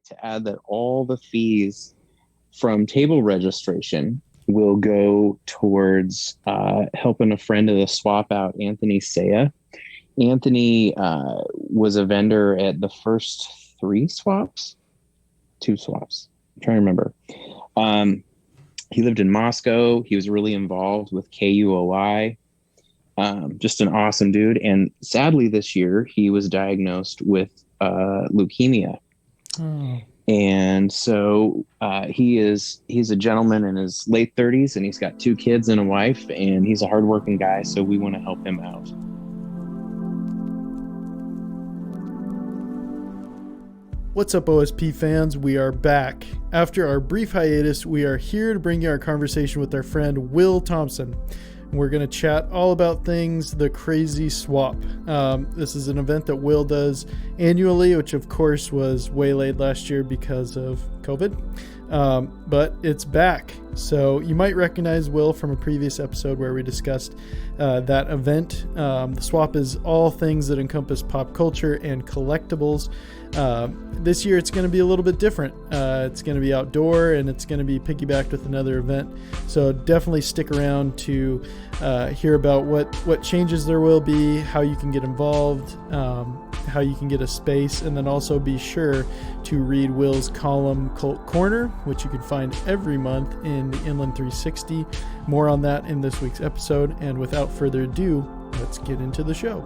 to add that all the fees from table registration will go towards helping a friend of the swap out, Anthony Saia. Anthony was a vendor at the first two swaps. I'm trying to remember. He lived in Moscow. He was really involved with KUOI. Just an awesome dude. And sadly, this year, he was diagnosed with leukemia. Oh. And so he's a gentleman in his late 30s, and he's got 2 kids and a wife, and he's a hardworking guy. So we want to help him out. What's up, OSP fans? We are back. After our brief hiatus, we are here to bring you our conversation with our friend Will Thompson. We're going to chat all about things the Crazy Swap. This is an event that Will does annually, which of course was waylaid last year because of COVID. But it's back. So you might recognize Will from a previous episode where we discussed that event. The swap is all things that encompass pop culture and collectibles. This year it's going to be a little bit different. It's going to be outdoor, and it's going to be piggybacked with another event. So definitely stick around to hear about what changes there will be, how you can get involved, how you can get a space, and then also be sure to read Will's column Cult Corner, which you can find every month in the Inland 360. More on that in this week's episode. And without further ado, let's get into the show.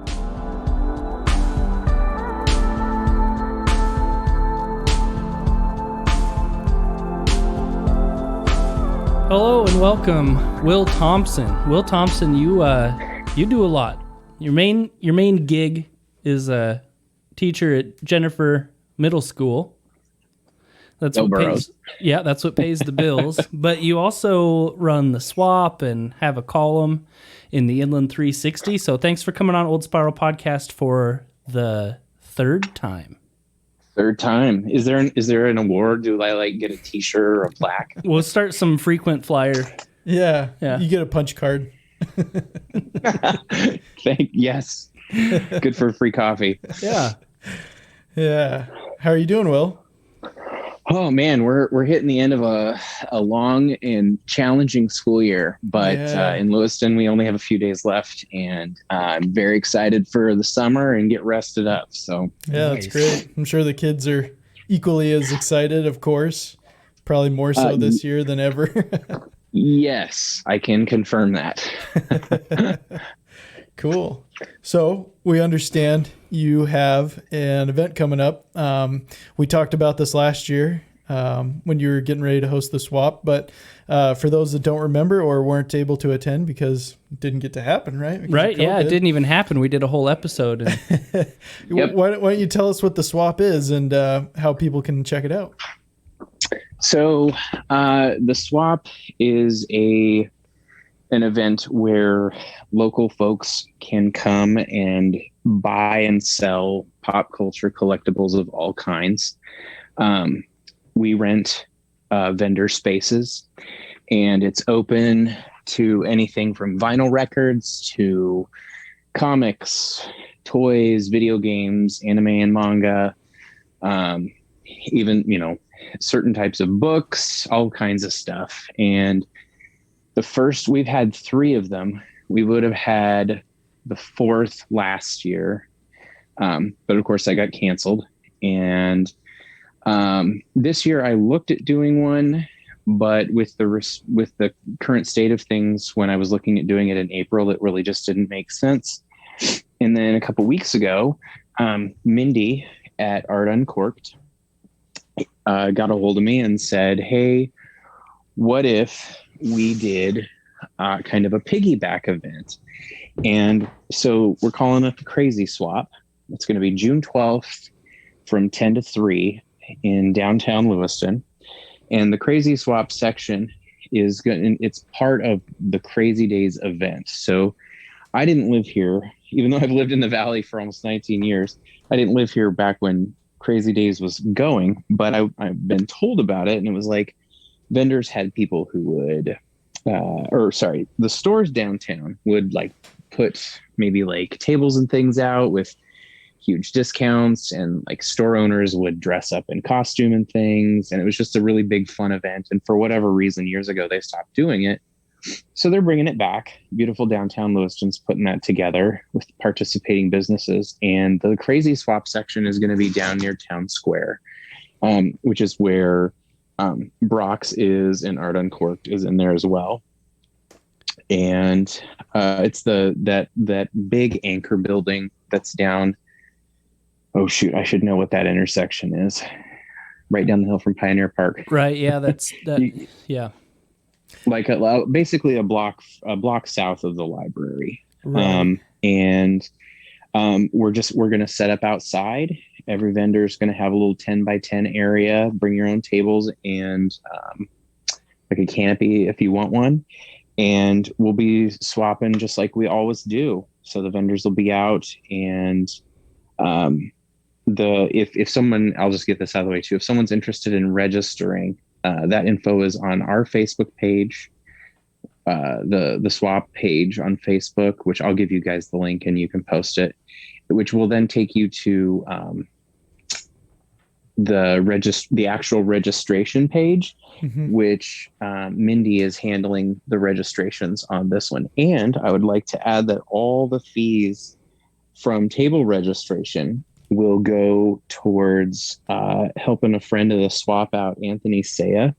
Hello and welcome, Will Thompson. Will Thompson, you do a lot. Your main gig is a teacher at Jennifer Middle School. That's what pays the bills. But you also run the swap and have a column in the Inland 360. So thanks for coming on Old Spiral Podcast for the third time. Third time. Is there an award? Do I get a T-shirt or a plaque? We'll start some frequent flyer. Yeah. You get a punch card. Yes. Good for free coffee. Yeah. How are you doing, Will? Oh man, we're hitting the end of a long and challenging school year, but in Lewiston we only have a few days left, and I'm very excited for the summer and get rested up. So yeah, nice. That's great. I'm sure the kids are equally as excited, of course. Probably more so this year than ever. Yes, I can confirm that. Cool. So we understand you have an event coming up. We talked about this last year when you were getting ready to host the swap. But for those that don't remember or weren't able to attend because it didn't get to happen, right? Because right. Yeah, it didn't even happen. We did a whole episode. And... Yep. Why don't you tell us what the swap is and how people can check it out? So the swap is an event where local folks can come and buy and sell pop culture collectibles of all kinds. We rent vendor spaces, and it's open to anything from vinyl records to comics, toys, video games, anime and manga, even, certain types of books, all kinds of stuff. And we've had 3 of them. We would have had the 4th last year. But of course I got canceled. And this year I looked at doing one, but with the current state of things, when I was looking at doing it in April, it really just didn't make sense. And then a couple weeks ago, Mindy at Art Uncorked got a hold of me and said, hey, what if we did kind of a piggyback event? And so we're calling it the Crazy Swap. It's going to be June 12th from 10 to 3 in downtown Lewiston. And the Crazy Swap section it's part of the Crazy Days event. So I didn't live here, even though I've lived in the Valley for almost 19 years. I didn't live here back when Crazy Days was going, but I've been told about it. And it was like, vendors had people who would, the stores downtown would put maybe tables and things out with huge discounts, and like store owners would dress up in costume and things. And it was just a really big fun event. And for whatever reason, years ago, they stopped doing it. So they're bringing it back. Beautiful downtown Lewiston's putting that together with participating businesses. And the crazy swap section is going to be down near Town Square, which is where Brock's is, and Art Uncorked is in there as well. And it's that big anchor building that's down. Oh shoot, I should know what that intersection is. Right down the hill from Pioneer Park. Right. Yeah. That's that. Yeah. Like basically a block south of the library. Right. We're going to set up outside. Every vendor is going to have a little 10x10 area. Bring your own tables and like a canopy if you want one. And we'll be swapping just like we always do. So the vendors will be out, and if someone, I'll just get this out of the way too. If someone's interested in registering, that info is on our Facebook page, the swap page on Facebook, which I'll give you guys the link and you can post it, which will then take you to the actual registration page, which Mindy is handling the registrations on this one. And I would like to add that all the fees from table registration will go towards helping a friend of the swap out, Anthony Saia.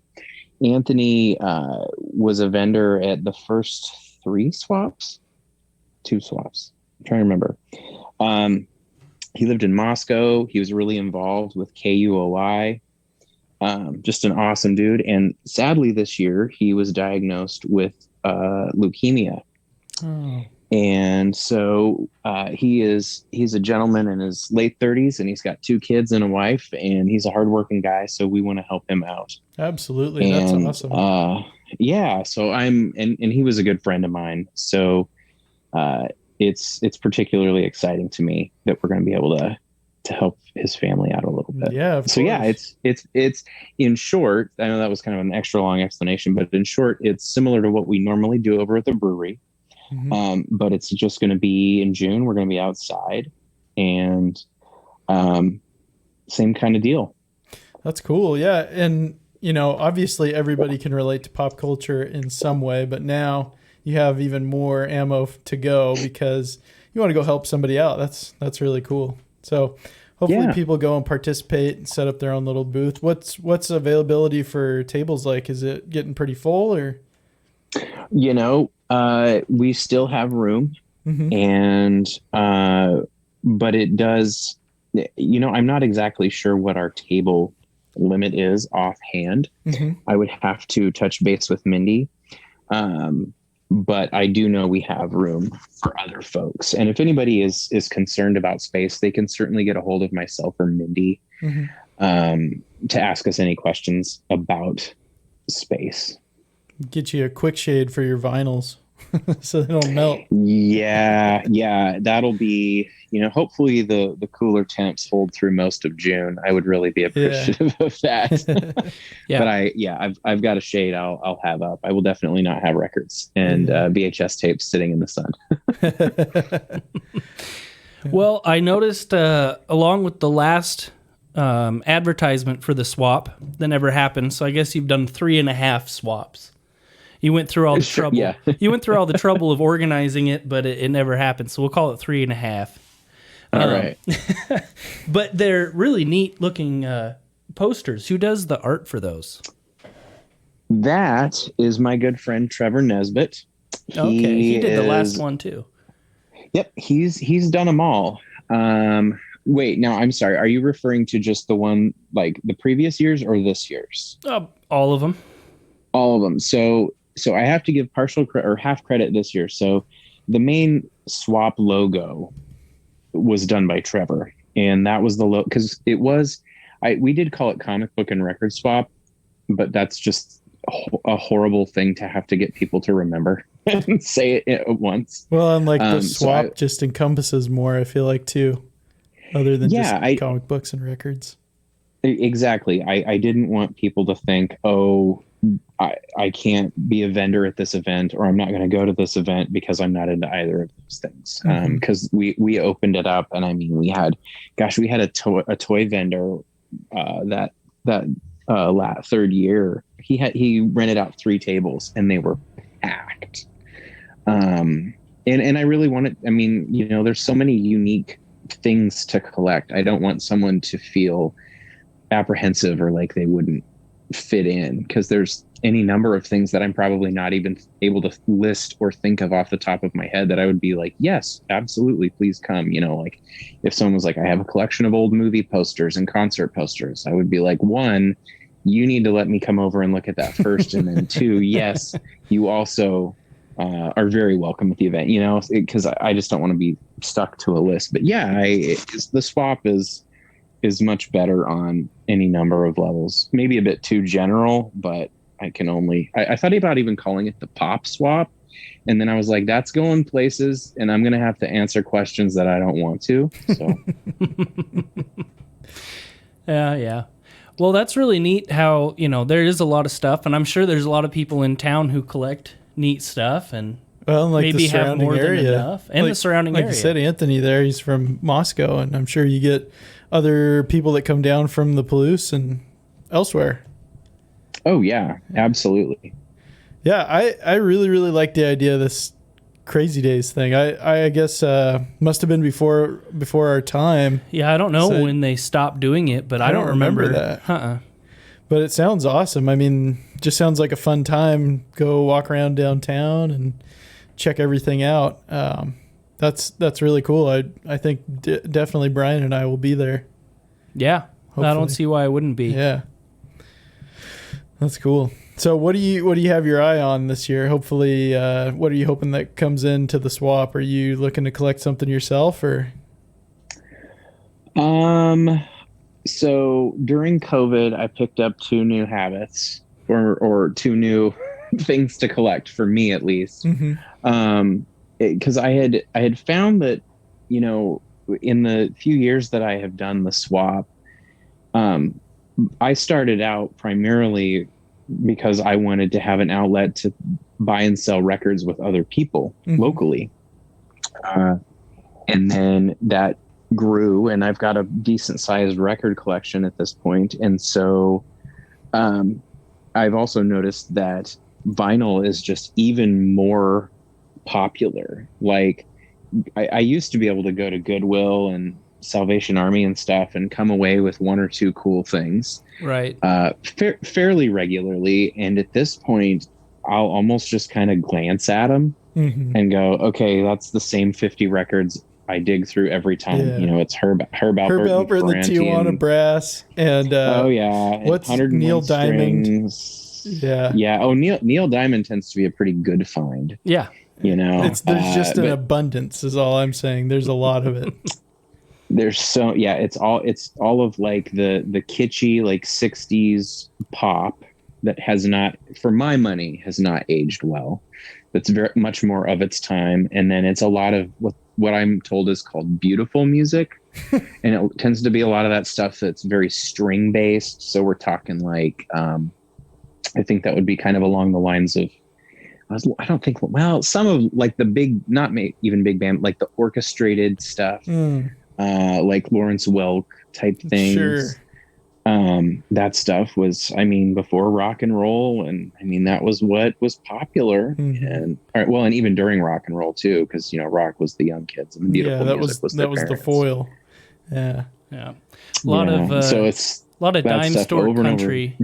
Anthony was a vendor at the first two swaps. I'm trying to remember. He lived in Moscow. He was really involved with KUOI. Just an awesome dude. And sadly, this year, he was diagnosed with leukemia. Oh. And so he's a gentleman in his late 30s, and he's got 2 kids and a wife, and he's a hardworking guy. So we want to help him out. Absolutely. That's awesome. Yeah. So and he was a good friend of mine. So it's particularly exciting to me that we're going to be able to help his family out a little bit. Yeah. So yeah, it's in short, I know that was kind of an extra long explanation, but in short, it's similar to what we normally do over at the brewery. But it's just going to be in June. We're going to be outside, and same kind of deal. That's cool. Yeah. And, obviously everybody can relate to pop culture in some way, but now you have even more ammo to go because you want to go help somebody out. That's really cool. So hopefully people go and participate and set up their own little booth. What's availability for tables like? Is it getting pretty full, or? We still have room, and but it does, I'm not exactly sure what our table limit is offhand. I would have to touch base with Mindy. But I do know we have room for other folks. And if anybody is concerned about space, they can certainly get a hold of myself or Mindy to ask us any questions about space. Get you a quick shade for your vinyls so they don't melt. Yeah. That'll be, hopefully the cooler temps hold through most of June. I would really be appreciative of that. But I've got a shade I'll have up. I will definitely not have records and VHS tapes sitting in the sun. Well, I noticed along with the last advertisement for the swap that never happened, so I guess you've done 3.5 swaps. You went through all the trouble. Yeah. You went through all the trouble of organizing it, but it never happened. So we'll call it 3.5. All right. But they're really neat looking posters. Who does the art for those? That is my good friend Trevor Nesbitt. He did the last one too. Yep, he's done them all. Wait, now I'm sorry. Are you referring to just the one like the previous years or this year's? All of them. All of them. So I have to give partial or half credit this year. So the main swap logo was done by Trevor, and that was the logo because it was. We did call it comic book and record swap, but that's just a horrible thing to have to get people to remember and say it at once. Well, and like the swap just encompasses more, I feel like, too, other than just comic books and records. Exactly. I didn't want people to think, oh, I can't be a vendor at this event, or I'm not going to go to this event because I'm not into either of those things. Because we opened it up, and I mean, we had a toy vendor that third year. He rented out 3 tables, and they were packed. And I really wanted. I mean, you know, there's so many unique things to collect. I don't want someone to feel apprehensive or like they wouldn't fit in, because there's any number of things that I'm probably not even able to list or think of off the top of my head that I would be like, yes, absolutely, please come. You know, like if someone was like, I have a collection of old movie posters and concert posters, I would be like, 1, you need to let me come over and look at that first. And then 2, yes, you also are very welcome at the event, you know, because I just don't want to be stuck to a list. But yeah, the swap is much better on any number of levels. Maybe a bit too general, but I thought about even calling it the pop swap. And then I was like, that's going places, and I'm going to have to answer questions that I don't want to. So. Yeah. Well, that's really neat how, you know, there is a lot of stuff, and I'm sure there's a lot of people in town who collect neat stuff and like maybe have more than enough. And the surrounding area. Like you said, Anthony there, he's from Moscow, and I'm sure you get other people that come down from the Palouse and elsewhere. Oh yeah, absolutely. Yeah, I really, really like the idea of this Crazy Days thing. I guess must have been before our time. Yeah, I don't know when they stopped doing it, but I don't remember that. But it sounds awesome. I mean, just sounds like a fun time. Go walk around downtown and check everything out. That's really cool. I think definitely Brian and I will be there. Yeah, hopefully. I don't see why I wouldn't be. Yeah, that's cool. So what do you have your eye on this year? Hopefully, what are you hoping that comes into the swap? Are you looking to collect something yourself, or? So during COVID, I picked up 2 new habits, or 2 new things to collect, for me at least. Because I had found that, you know, in the few years that I have done the swap, I started out primarily because I wanted to have an outlet to buy and sell records with other people locally. And then that grew, and I've got a decent sized record collection at this point. And so I've also noticed that vinyl is just even more popular. Like I used to be able to go to Goodwill and Salvation Army and stuff and come away with 1 or 2 cool things, right? Fairly regularly. And at this point, I'll almost just kind of glance at them and go, okay, that's the same 50 records I dig through every time. Yeah. You know, it's Herb Alpert, the Tijuana Brass, and what's Neil Diamond? Yeah. Oh, Neil Diamond tends to be a pretty good find. Yeah, you know, there's just an abundance, is all I'm saying. There's a lot of it. It's all of like the kitschy like 60s pop that has not, for my money, has not aged well. That's very much more of its time. And then it's a lot of what I'm told is called beautiful music. And it tends to be a lot of that stuff that's very string based. So we're talking like, I think that would be kind of along the lines of, I don't think, well, some of like the big, not even big band, like the orchestrated stuff. Like Lawrence Welk type things. Sure. That stuff was, I mean, before rock and roll, and I mean that was what was popular. And and even during rock and roll too, because you know rock was the young kids and the beautiful music was the foil. Yeah. A lot of dime store country.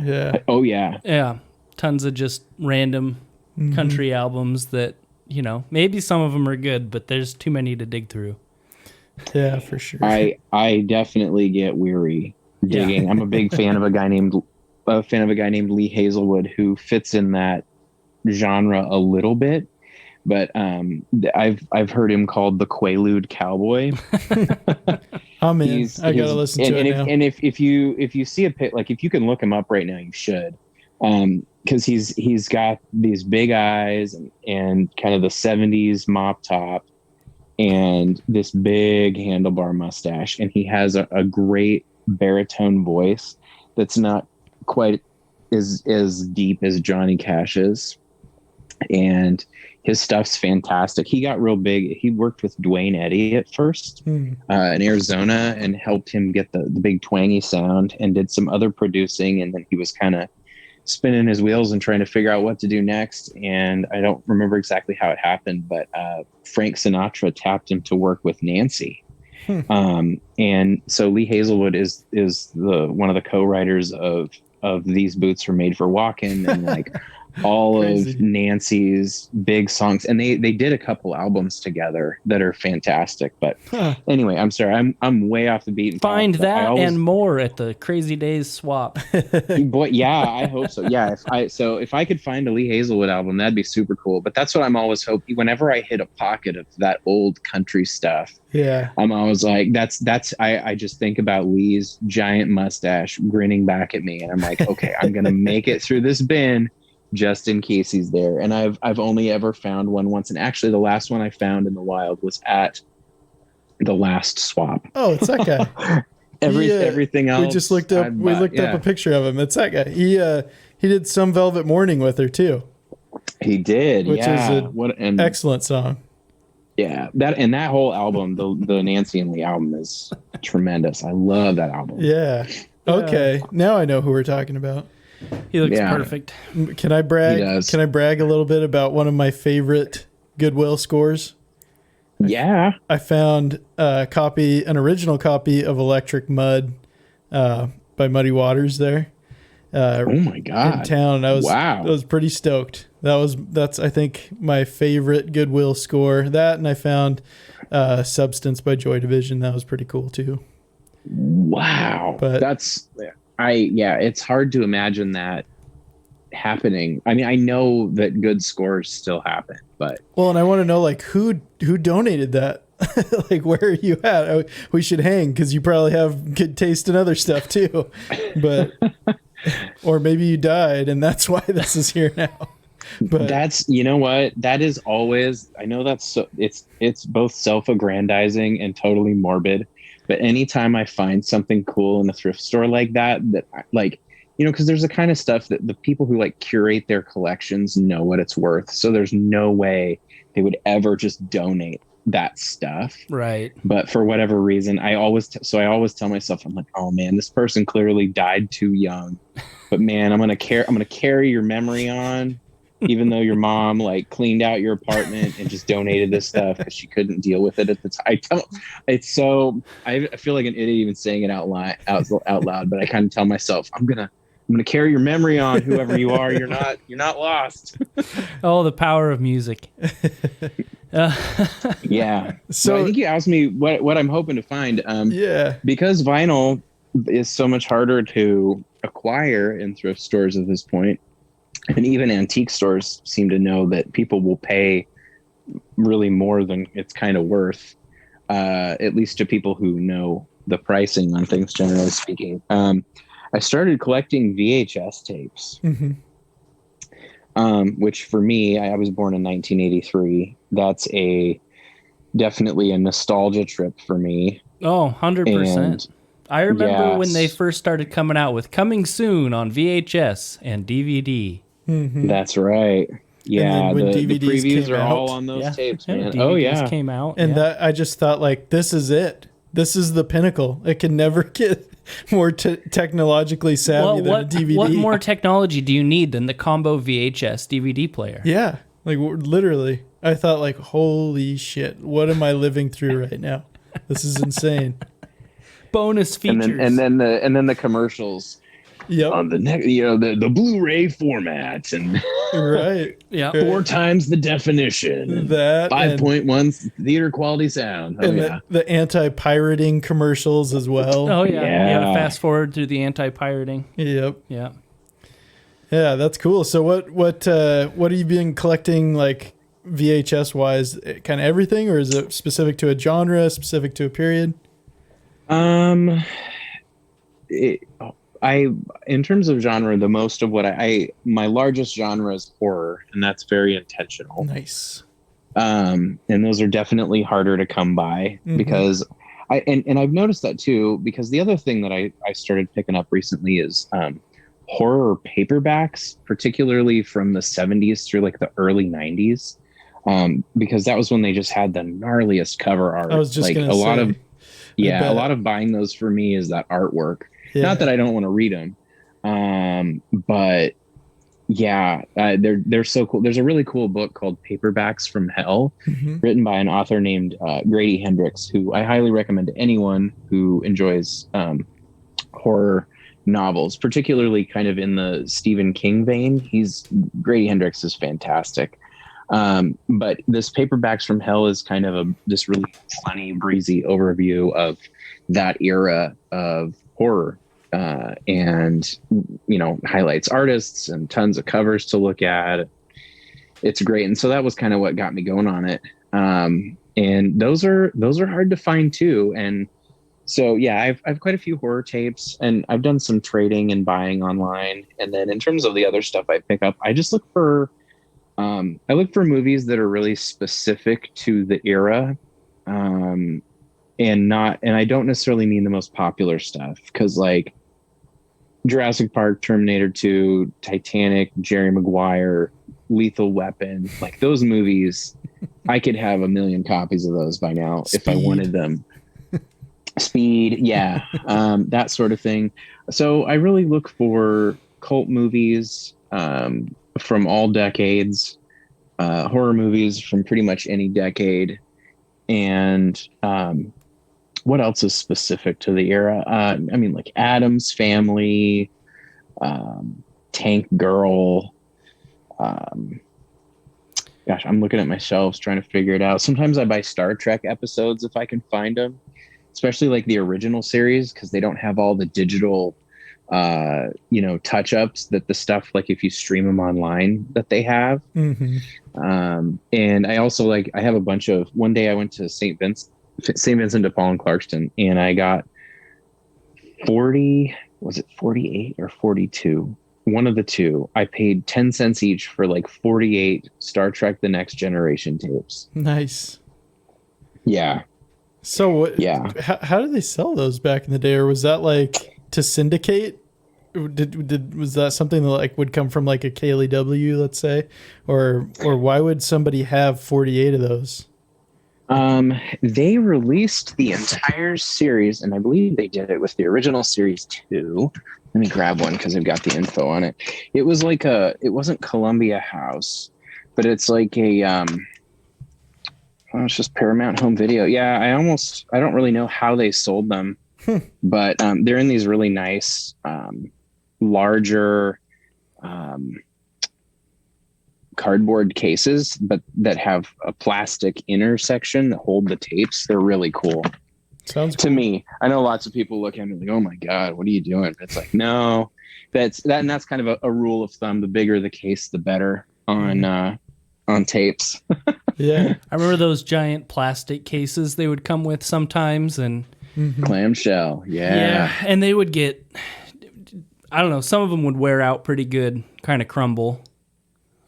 Yeah. Oh yeah. Yeah. Tons of just random country albums that, you know, maybe some of them are good, but there's too many to dig through. Yeah, for sure. I definitely get weary digging. Yeah. I'm a big fan of a guy named Lee Hazelwood, who fits in that genre a little bit, but I've heard him called the Quaalude Cowboy. I'm in. I gotta listen to it now. And if you see a pic, like if you can look him up right now, you should. Because he's got these big eyes and kind of the 70s mop top and this big handlebar mustache, and he has a great baritone voice that's not quite is as deep as Johnny Cash's, and his stuff's fantastic. He got real big. He worked with Dwayne Eddy at first in Arizona and helped him get the big twangy sound, and did some other producing. And then he was kind of spinning his wheels and trying to figure out what to do next. And I don't remember exactly how it happened, but Frank Sinatra tapped him to work with Nancy. And so Lee Hazelwood is the one of the co-writers of These Boots Were Made for Walking, and like all of Nancy's big songs. And they did a couple albums together that are fantastic. But anyway, I'm sorry, I'm way off the beaten path. Find that and more at the Crazy Days swap. Boy, yeah, I hope so. Yeah, if I could find a Lee Hazelwood album, that'd be super cool. But that's what I'm always hoping. Whenever I hit a pocket of that old country stuff, yeah, I'm always like, I just think about Lee's giant mustache grinning back at me, and I'm like, okay, I'm gonna make it through this bin just in case he's there. And I've only ever found one once, and actually the last one I found in the wild was at the last swap. Oh, it's that guy. Everything else we just looked up up a picture of him. It's that guy. He did Some Velvet Morning with her too. He did, which is an excellent song. Yeah, that whole album, the Nancy and Lee album, is tremendous. I love that album. Yeah. Okay, now I know who we're talking about. He looks perfect. Can I brag? He does. Can I brag a little bit about one of my favorite Goodwill scores? Yeah. I found an original copy of Electric Mud by Muddy Waters there. Oh my God. In town. I was pretty stoked. That's I think my favorite Goodwill score. That, and I found Substance by Joy Division. That was pretty cool too. Wow. But it's hard to imagine that happening. I mean, I know that good scores still happen, but and I want to know like who donated that. Like, where are you at? We should hang, because you probably have good taste in other stuff too. But or maybe you died and that's why this is here now. But that's, you know what, that is always, I know that's so, it's both self-aggrandizing and totally morbid. But anytime I find something cool in a thrift store like that, like, you know, because there's the kind of stuff that the people who like curate their collections know what it's worth. So there's no way they would ever just donate that stuff. Right. But for whatever reason, I always tell myself, I'm like, oh man, this person clearly died too young. But man, I'm gonna carry your memory on. Even though your mom like cleaned out your apartment and just donated this stuff because she couldn't deal with it at the time. I feel like an idiot even saying it out loud, but I kind of tell myself, I'm gonna carry your memory on, whoever you are. You're not lost. Oh, the power of music. Yeah. So I think you asked me what I'm hoping to find. Because vinyl is so much harder to acquire in thrift stores at this point. And even antique stores seem to know that people will pay really more than it's kind of worth, at least to people who know the pricing on things, generally speaking. I started collecting VHS tapes, which for me, I was born in 1983. That's definitely a nostalgia trip for me. Oh, 100%. I remember when they first started coming out with Coming Soon on VHS and DVD. That's right. Yeah, the previews are all on those tapes, man. DVDs came out. And that I just thought, like, this is it. This is the pinnacle. It can never get more technologically savvy than a DVD. What more technology do you need than the combo VHS DVD player? Yeah, like literally. I thought, like, holy shit, what am I living through right now? This is insane. Bonus features. And then the commercials. Yep. On the next, the Blu-ray format and right, yeah, 4 times the definition, that 5.1 theater quality sound, the anti-pirating commercials as well. Oh yeah, you gotta fast forward through the anti-pirating. Yep. Yeah. Yeah, that's cool. So what have you been collecting, like VHS wise? Kind of everything, or is it specific to a genre, specific to a period? In terms of genre, the most of what my largest genre is horror, and that's very intentional. Nice. And those are definitely harder to come by because I've noticed that too, because the other thing that I started picking up recently is horror paperbacks, particularly from the 70s through like the early 90s, because that was when they just had the gnarliest cover art. I was just like gonna a say, lot of a lot of buying those for me is that artwork. Yeah. Not that I don't want to read them, but yeah, they're so cool. There's a really cool book called Paperbacks from Hell, written by an author named Grady Hendrix, who I highly recommend to anyone who enjoys horror novels, particularly kind of in the Stephen King vein. Grady Hendrix is fantastic. But this Paperbacks from Hell is kind of this really funny, breezy overview of that era of horror, and highlights artists and tons of covers to look at. It's great, and so that was kind of what got me going on it. And those are hard to find too. And so yeah, I've quite a few horror tapes, and I've done some trading and buying online. And then in terms of the other stuff I pick up, I just look for movies that are really specific to the era, and I don't necessarily mean the most popular stuff, because like Jurassic Park, Terminator 2, Titanic, Jerry Maguire, Lethal Weapon, like those movies, I could have 1 million copies of those by now. Speed. If I wanted them. Speed, yeah, that sort of thing. So I really look for cult movies from all decades, horror movies from pretty much any decade, and what else is specific to the era? I mean, like Addams Family, Tank Girl. Gosh, I'm looking at my shelves trying to figure it out. Sometimes I buy Star Trek episodes if I can find them, especially like the original series, because they don't have all the digital touch-ups that the stuff, like if you stream them online, that they have. And I also I have a bunch of, one day I went to St. Vincent de Paul in Clarkston, and I got 48 or 42? One of the two. I paid 10 cents each for like 48 Star Trek The Next Generation tapes. Nice. Yeah. So yeah, how did they sell those back in the day, or was that like to syndicate? Was that something that like would come from like a KLEW, let's say, or why would somebody have 48 of those? They released the entire series, and I believe they did it with the original series too. Let me grab one because I've got the info on it. It was like it wasn't Columbia House, but it's like it's just Paramount Home Video. Yeah, I don't really know how they sold them, but they're in these really nice, larger cardboard cases, but that have a plastic inner section that hold the tapes. They're really cool. Sounds to me. I know lots of people look at me like, "Oh my God, what are you doing?" It's like, no, that's kind of a rule of thumb. The bigger the case, the better on tapes. Yeah, I remember those giant plastic cases they would come with sometimes, and clamshell. Yeah, and they would get, I don't know, some of them would wear out pretty good, kind of crumble.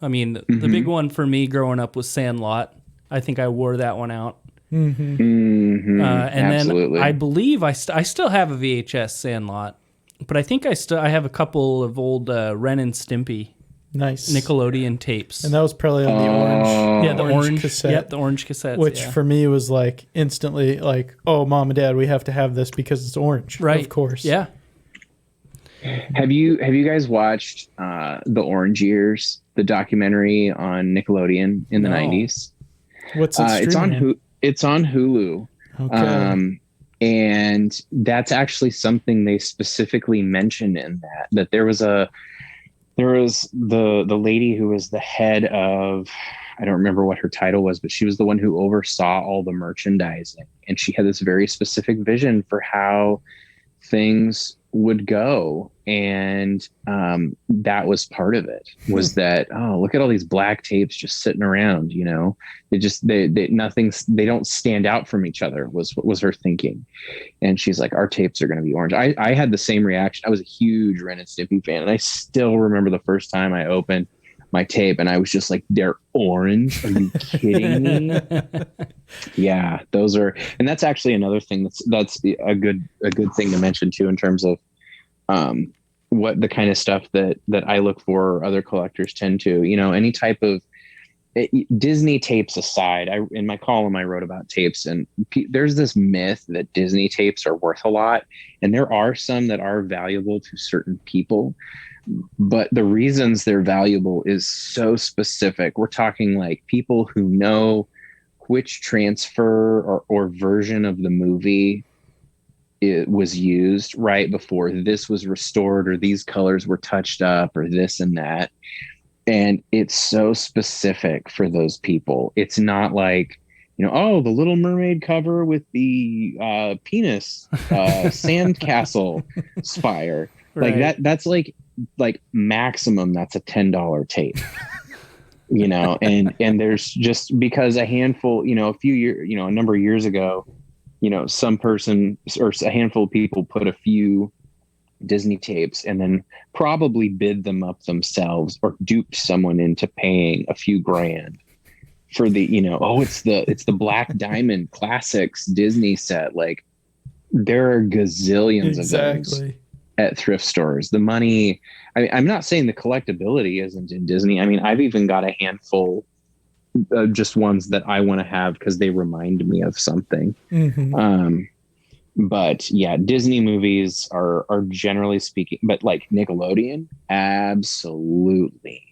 I mean, the big one for me growing up was Sandlot. I think I wore that one out. And absolutely. then I believe I still have a VHS Sandlot, but I think I have a couple of old Ren and Stimpy nice Nickelodeon tapes. And that was probably on the orange. Yeah, the orange cassette. Yep, the orange cassettes. Which for me was like instantly like, oh, Mom and Dad, we have to have this because it's orange. Right. Of course. Yeah. Have you guys watched The Orange Years, the documentary on Nickelodeon in the 90s? What's it streaming It's on Hulu. Okay. And that's actually something they specifically mentioned in that there was the lady who was the head of, I don't remember what her title was, but she was the one who oversaw all the merchandising. And she had this very specific vision for how things would go. And that was part of it, was that, oh, look at all these black tapes just sitting around, they don't stand out from each other, was her thinking. And she's like, our tapes are going to be orange. I had the same reaction. I was a huge Ren and Stimpy fan, and I still remember the first time I opened my tape and I was just like, they're orange. Are you kidding me? Yeah, those are, and that's actually another thing that's a good thing to mention too, in terms of what the kind of stuff that I look for, or other collectors tend to, any type of Disney tapes aside. In my column I wrote about tapes, and there's this myth that Disney tapes are worth a lot, and there are some that are valuable to certain people, but the reasons they're valuable is so specific. We're talking like people who know which transfer or version of the movie it was used right before this was restored, or these colors were touched up, or this and that. And it's so specific for those people. It's not like, the Little Mermaid cover with the penis sandcastle spire. Right. Like that's like maximum, that's a $10 tape. And there's just, because a handful, a number of years ago, some person or a handful of people put a few Disney tapes and then probably bid them up themselves or duped someone into paying a few grand for the, it's the Black Diamond Classics Disney set. Like, there are gazillions of those at thrift stores. The money, I'm not saying the collectability isn't in Disney. I mean, I've even got a handful of just ones that I want to have because they remind me of something. Mm-hmm. But yeah, Disney movies are generally speaking, but like Nickelodeon, absolutely.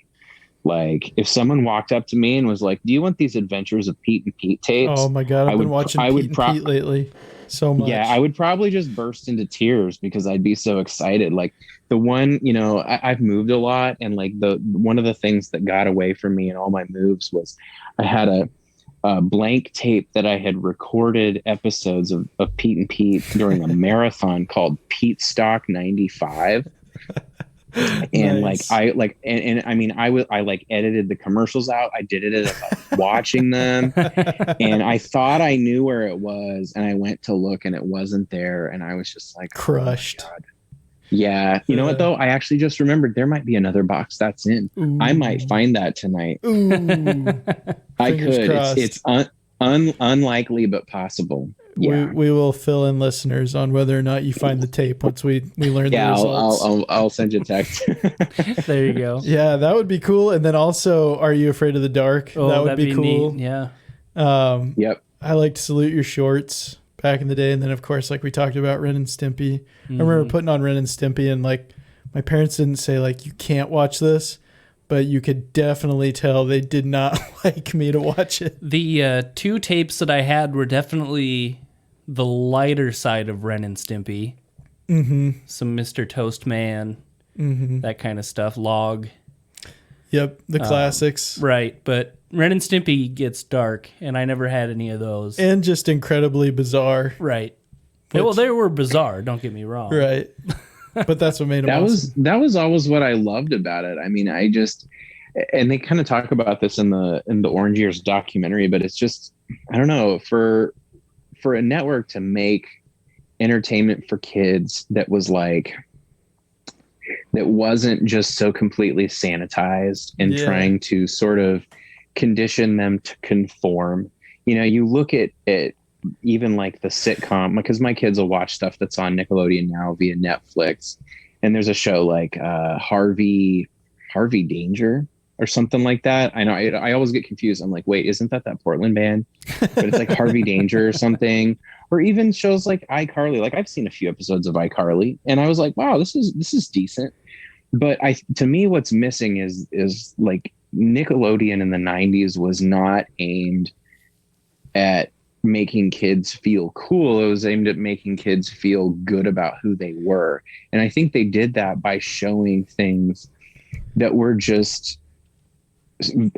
Like, if someone walked up to me and was like, "Do you want these Adventures of Pete and Pete tapes?" Oh my God, I've been watching Pete and Pete lately so much. Yeah, I would probably just burst into tears because I'd be so excited. Like, the one, I've moved a lot, and like one of the things that got away from me in all my moves was I had a blank tape that I had recorded episodes of Pete and Pete during a marathon called Pete Stock 95. And nice. I edited the commercials out. I did it as I was watching them, and I thought I knew where it was, and I went to look and it wasn't there, and I was just like, crushed. Oh my God. Yeah. You know what though? I actually just remembered there might be another box that's in. Ooh. I might find that tonight. Ooh. I could. Crossed. It's unlikely, but possible. Yeah. We will fill in listeners on whether or not you find the tape once we learn the results. I'll send you a text. There you go. Yeah, that would be cool. And then also, Are You Afraid of the Dark? Oh, that would be cool. Neat. Yeah. Yep. I like to Salute Your Shorts back in the day. And then, of course, like we talked about, Ren and Stimpy. Mm-hmm. I remember putting on Ren and Stimpy, and like my parents didn't say like, you can't watch this, but you could definitely tell they did not like me to watch it. The two tapes that I had were definitely the lighter side of Ren and Stimpy. Mm-hmm. Some Mr. Toastman, that kind of stuff. Log. Yep, the classics. Right, but Ren and Stimpy gets dark, and I never had any of those. And just incredibly bizarre. Right. Well, they were bizarre, don't get me wrong. Right. But that's what made them awesome. That was always what I loved about it. I mean, and they kind of talk about this in the Orange Years documentary, but it's just, I don't know, for a network to make entertainment for kids that wasn't just so completely sanitized and trying to sort of condition them to conform. You look at even like the sitcom, because my kids will watch stuff that's on Nickelodeon now via Netflix, and there's a show like Harvey Danger or something like that. I know I always get confused. I'm like, wait, isn't that Portland band? But it's like Harvey Danger or something. Or even shows like iCarly. Like, I've seen a few episodes of iCarly, and I was like, wow, this is decent. But to me, what's missing is like Nickelodeon in the 90s was not aimed at making kids feel cool. It was aimed at making kids feel good about who they were. And I think they did that by showing things that were just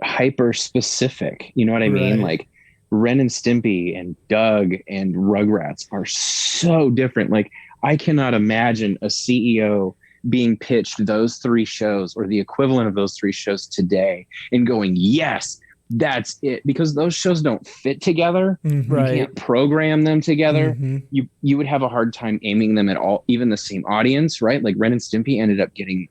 hyper specific. You know what I mean? Like Ren and Stimpy and Doug and Rugrats are so different. Like, I cannot imagine a CEO being pitched those three shows or the equivalent of those three shows today and going, yes, that's it, because those shows don't fit together. Mm-hmm. You can't program them together. Mm-hmm. You would have a hard time aiming them at all, even the same audience, right? Like Ren and Stimpy ended up getting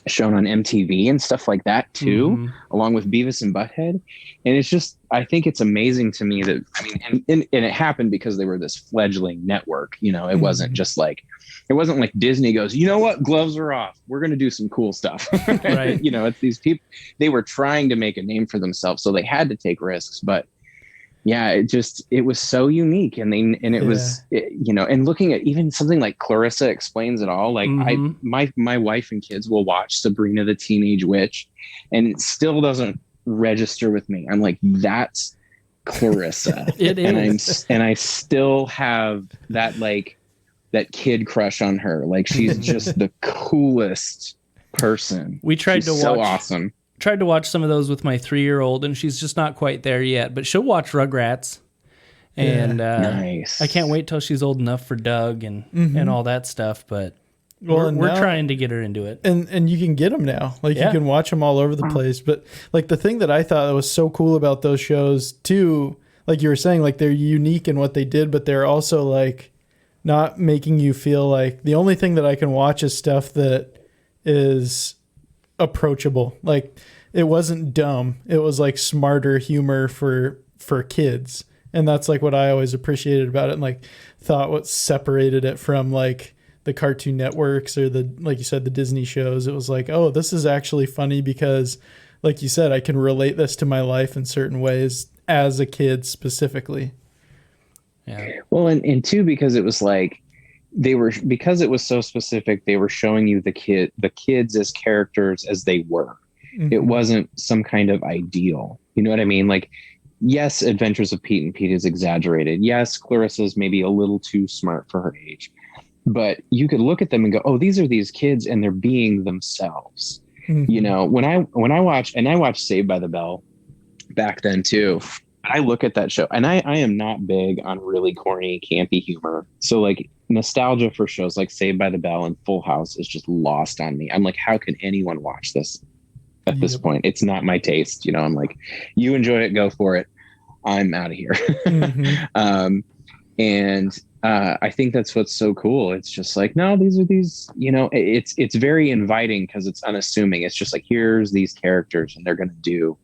shown on MTV and stuff like that too, Mm-hmm. along with Beavis and Butthead. And it's just, I think it's amazing to me that, I mean, and it happened because they were this fledgling network. You know, it wasn't just like, it wasn't like Disney goes, you know what, gloves are off, we're going to do some cool stuff. Right. You know, it's these people, they were trying to make a name for themselves, so they had to take risks. But yeah, it was so unique. And it was, you know, and looking at even something like Clarissa Explains It All, like my wife and kids will watch Sabrina the Teenage Witch, and it still doesn't register with me. I'm like, that's Clarissa. It is. And I still have that, like, that kid crush on her. Like, she's just the coolest person. We tried to so watch awesome. Tried to watch some of those with my 3-year-old, and she's just not quite there yet, but she'll watch Rugrats. And nice. I can't wait till she's old enough for Doug and all that stuff, but we're trying to get her into it. And you can get them now. Like, you can watch them all over the place. But like, the thing that I thought that was so cool about those shows too, like you were saying, like, they're unique in what they did, but they're also like not making you feel like the only thing that I can watch is stuff that is approachable. Like, it wasn't dumb. It was like smarter humor for kids. And that's like what I always appreciated about it, and like thought what separated it from like the Cartoon Networks or the, like you said, the Disney shows. It was like, oh, this is actually funny because, like you said, I can relate this to my life in certain ways as a kid specifically. Yeah. Well, and two, because it was like, because it was so specific, they were showing you the kids as characters as they were. Mm-hmm. It wasn't some kind of ideal. You know what I mean? Like, yes, Adventures of Pete and Pete is exaggerated. Yes, Clarissa's maybe a little too smart for her age. But you could look at them and go, oh, these are these kids, and they're being themselves. Mm-hmm. You know, when I watched Saved by the Bell back then too, I look at that show, and I am not big on really corny, campy humor. So like, nostalgia for shows like Saved by the Bell and Full House is just lost on me. I'm like, how can anyone watch this at this point? It's not my taste. You know, I'm like, you enjoy it, go for it. I'm out of here. Mm-hmm. And I think that's what's so cool. It's just like, no, these are these, you know, it's very inviting because it's unassuming. It's just like, here's these characters and they're going to do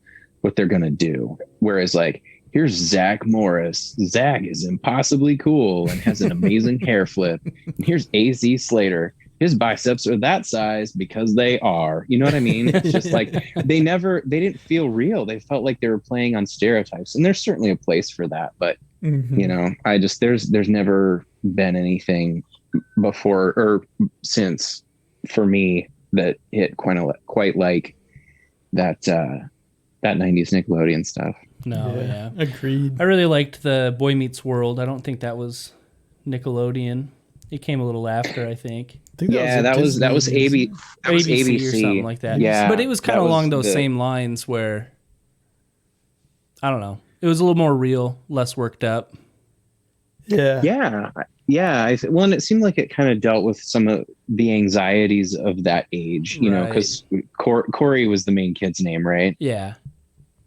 what they're going to do. Whereas like, here's Zach Morris. Zach is impossibly cool and has an amazing hair flip. And here's A.Z. Slater. His biceps are that size because they are. You know what I mean? It's just like, they didn't feel real. They felt like they were playing on stereotypes. And there's certainly a place for that. But, you know, there's never been anything before or since for me that hit quite like that 90s Nickelodeon stuff. No, yeah. Agreed. I really liked the Boy Meets World. I don't think that was Nickelodeon. It came a little after, I think. That was ABC or something like that. Yeah, but it was kind of along those same lines where, I don't know, it was a little more real, less worked up. Yeah. Well, and it seemed like it kind of dealt with some of the anxieties of that age, you know, because Corey was the main kid's name, right? Yeah.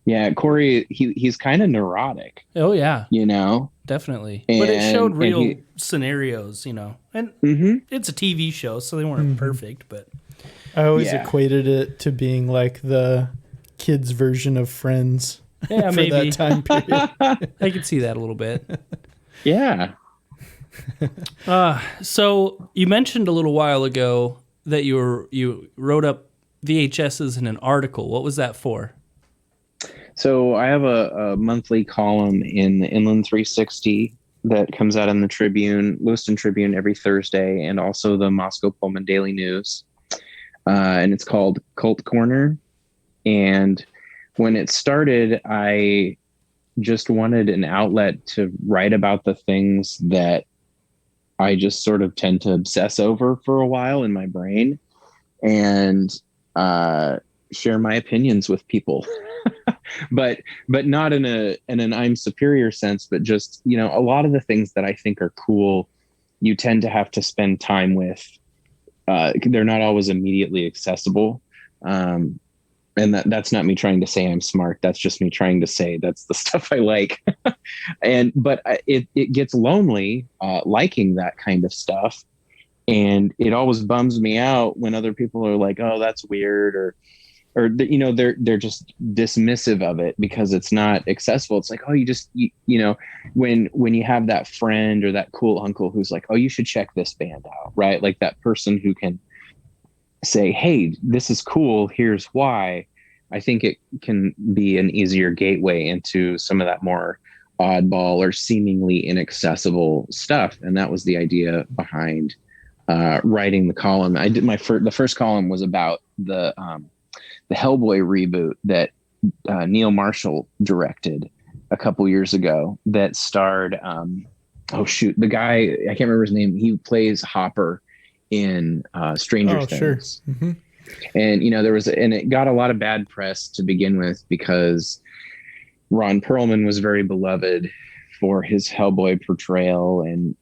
Yeah, Corey, he's kind of neurotic. Oh, yeah. You know? Definitely. But it showed real scenarios, you know. And it's a TV show, so they weren't perfect, but... I always equated it to being like the kids' version of Friends. Yeah, for maybe. that time period. I could see that a little bit. Yeah. So you mentioned a little while ago that you wrote up VHSs in an article. What was that for? So I have a monthly column in the Inland 360 that comes out in the Lewiston Tribune every Thursday, and also the Moscow Pullman Daily News. And it's called Cult Corner. And when it started, I just wanted an outlet to write about the things that I just sort of tend to obsess over for a while in my brain, and share my opinions with people. but not in an I'm superior sense, but just, you know, a lot of the things that I think are cool, you tend to have to spend time with. They're not always immediately accessible. And that's not me trying to say I'm smart. That's just me trying to say that's the stuff I like. But it gets lonely liking that kind of stuff. And it always bums me out when other people are like, oh, that's weird, or they're just dismissive of it because it's not accessible. It's like, oh, when you have that friend or that cool uncle who's like, oh, you should check this band out, right? Like that person who can say, hey, this is cool, here's why. I think it can be an easier gateway into some of that more oddball or seemingly inaccessible stuff. And that was the idea behind writing the column. I did the first column was about the Hellboy reboot that Neil Marshall directed a couple years ago that starred, the guy, I can't remember his name. He plays Hopper in Stranger Things. Sure. Mm-hmm. And, and it got a lot of bad press to begin with because Ron Perlman was very beloved for his Hellboy portrayal, and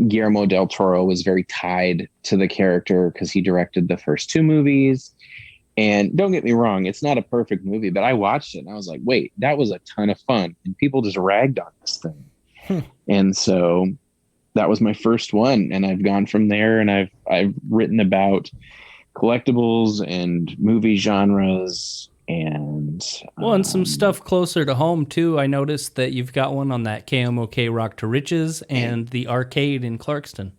Guillermo del Toro was very tied to the character because he directed the first two movies. And don't get me wrong, it's not a perfect movie, but I watched it and I was like, wait, that was a ton of fun. And people just ragged on this thing. And so that was my first one. And I've gone from there, and I've written about collectibles and movie genres and some stuff closer to home too. I noticed that you've got one on that KMOK Rock to Riches and the arcade in Clarkston.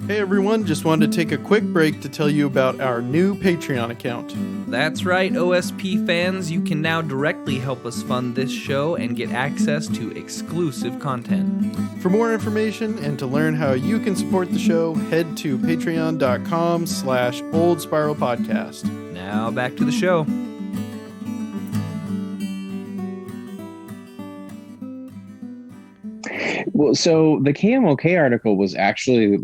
Hey everyone, just wanted to take a quick break to tell you about our new Patreon account. That's right, OSP fans, you can now directly help us fund this show and get access to exclusive content. For more information and to learn how you can support the show, head to patreon.com/oldspiralpodcast. Now back to the show. Well, so the KMOK article was actually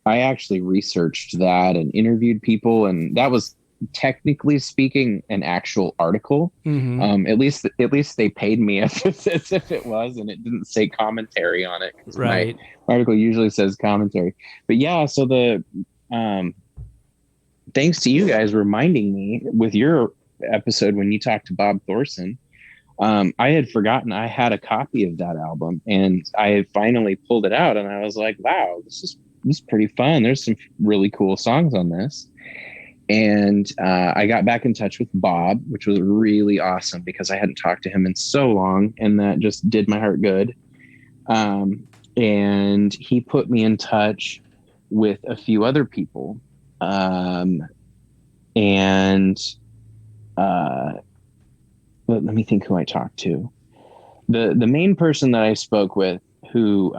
I actually researched that and interviewed people, and that was technically speaking an actual article. Mm-hmm. At least they paid me as if it was, and it didn't say commentary on it. Right. My article usually says commentary, but yeah. So thanks to you guys reminding me with your episode when you talked to Bob Thorson. I had forgotten I had a copy of that album, and I finally pulled it out, and I was like, wow, this is pretty fun. There's some really cool songs on this. And I got back in touch with Bob, which was really awesome because I hadn't talked to him in so long, and that just did my heart good. And he put me in touch with a few other people. Let me think who I talked to. The main person that I spoke with, who